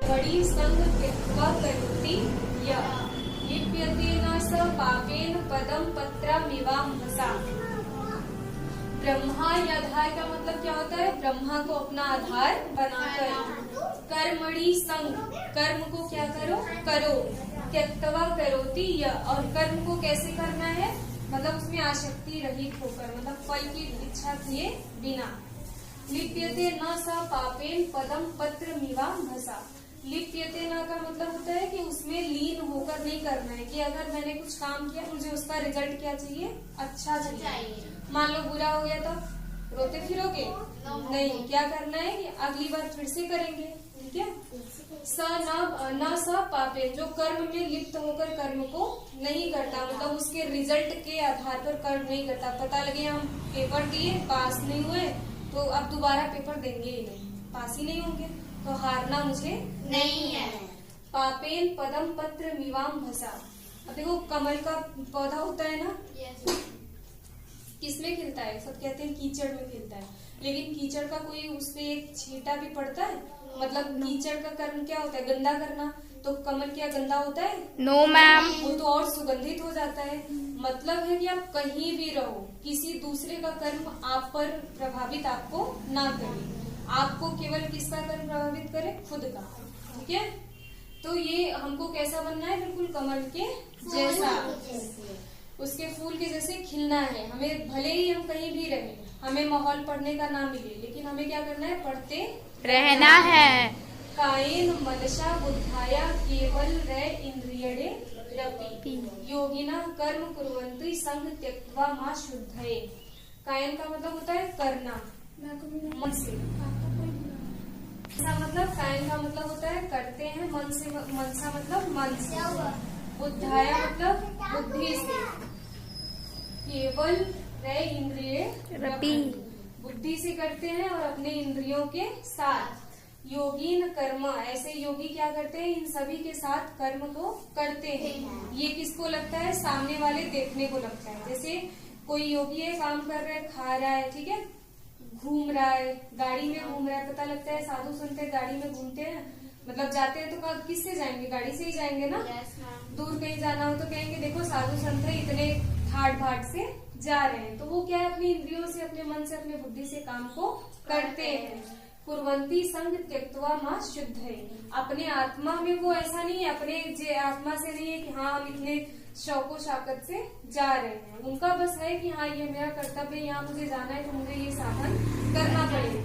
घड़ी संग त्यक्त्वा करोति यः लिप्यते न स पापेन पदम पत्रमिवाम्भसा। ब्रह्मा या आधार का मतलब क्या होता है? ब्रह्मा को अपना आधार बनाकर कर्मणि संग, कर्म को क्या करो? करो। त्यक्त्वा करोति यः, और कर्म को कैसे करना है? मतलब उसमें आसक्ति रहित होकर, मतलब फल की इच्छा किए बिना। लिप्यते न स पापेन पदम पत्रमिवाम्भसा। लिप्यते न का मतलब होता है कि उसमें लीन होकर नहीं करना है, कि अगर मैंने कुछ काम किया मुझे उसका रिजल्ट क्या चाहिए? अच्छा चाहिए। मान लो बुरा हो गया तो रोते फिरोगे? नहीं, क्या करना है कि अगली बार फिर से करेंगे। ठीक है। स न स पापेन, जो कर्म में लिप्त होकर कर्म को नहीं करता, मतलब उसके रिजल्ट के आधार पर कर्म नहीं करता। पता लगे हम पेपर दिए, पास नहीं हुए, तो अब दोबारा पेपर देंगे ही नहीं, पास ही नहीं होंगे, तो हारना मुझे नहीं है। पापेन पदम पत्रमिवाम्भसा। अब देखो कमल का पौधा होता है ना, किसमें खिलता है? सब कहते हैं कीचड़ में खिलता है, लेकिन कीचड़ का कोई उसपे एक छींटा भी पड़ता है? मतलब कीचड़ का कर्म क्या होता है? गंदा करना। तो कमल क्या गंदा होता है? No ma'am. वो तो और सुगंधित हो जाता है। मतलब है कि आप कहीं भी रहो, किसी दूसरे का कर्म आप पर प्रभावित आपको ना करे, आपको केवल किसका कर्म प्रभावित करे? खुद का। ठीक है। तो ये हमको कैसा बनना है? बिल्कुल कमल के जैसा, उसके फूल के जैसे खिलना है। हमें भले ही हम कहीं भी रहे, हमें माहौल पढ़ने का ना मिले, लेकिन हमें क्या करना है? पढ़ते रहना है। कायेन मनसा बुद्धाया केवल रे इंद्रियणे रपि योगिना कर्म कुर्वन्ति संग त्यक्त्वा मा शुद्धये। कायन का मतलब होता है करना, मन से। मतलब कायन का मतलब होता है करते हैं, मन से, मनसा मतलब मन से, बुद्धाया मतलब बुद्धि से, केवल रे इंद्रिय रपि, बुद्धि से करते हैं और अपने इंद्रियों के साथ। योगीन कर्म, ऐसे योगी क्या करते हैं? इन सभी के साथ कर्म को करते हैं। ये किसको लगता है? सामने वाले देखने को लगता है। जैसे कोई योगी है, काम कर रहा है, खा रहा है, ठीक है, घूम रहा है, गाड़ी में घूम रहा है, पता लगता है साधु संत गाड़ी में घूमते हैं, मतलब जाते हैं तो किससे जाएंगे? गाड़ी से ही जाएंगे ना। दूर कहीं जाना हो तो कहेंगे देखो साधु संत इतने ठाट बाट से जा रहे हैं। तो वो क्या है? अपनी इंद्रियों से, अपने मन से, अपने बुद्धि से काम को करते हैं। कुर्वन्ति संग त्यक्त्वा मा शुद्धये। अपने आत्मा में वो ऐसा नहीं है, अपने आत्मा से नहीं है कि हाँ हम इतने शौको शाकत से जा रहे हैं। उनका बस है कि हाँ ये मेरा कर्तव्य है, यहाँ मुझे जाना है तो मुझे ये साधन करना पड़ेगा।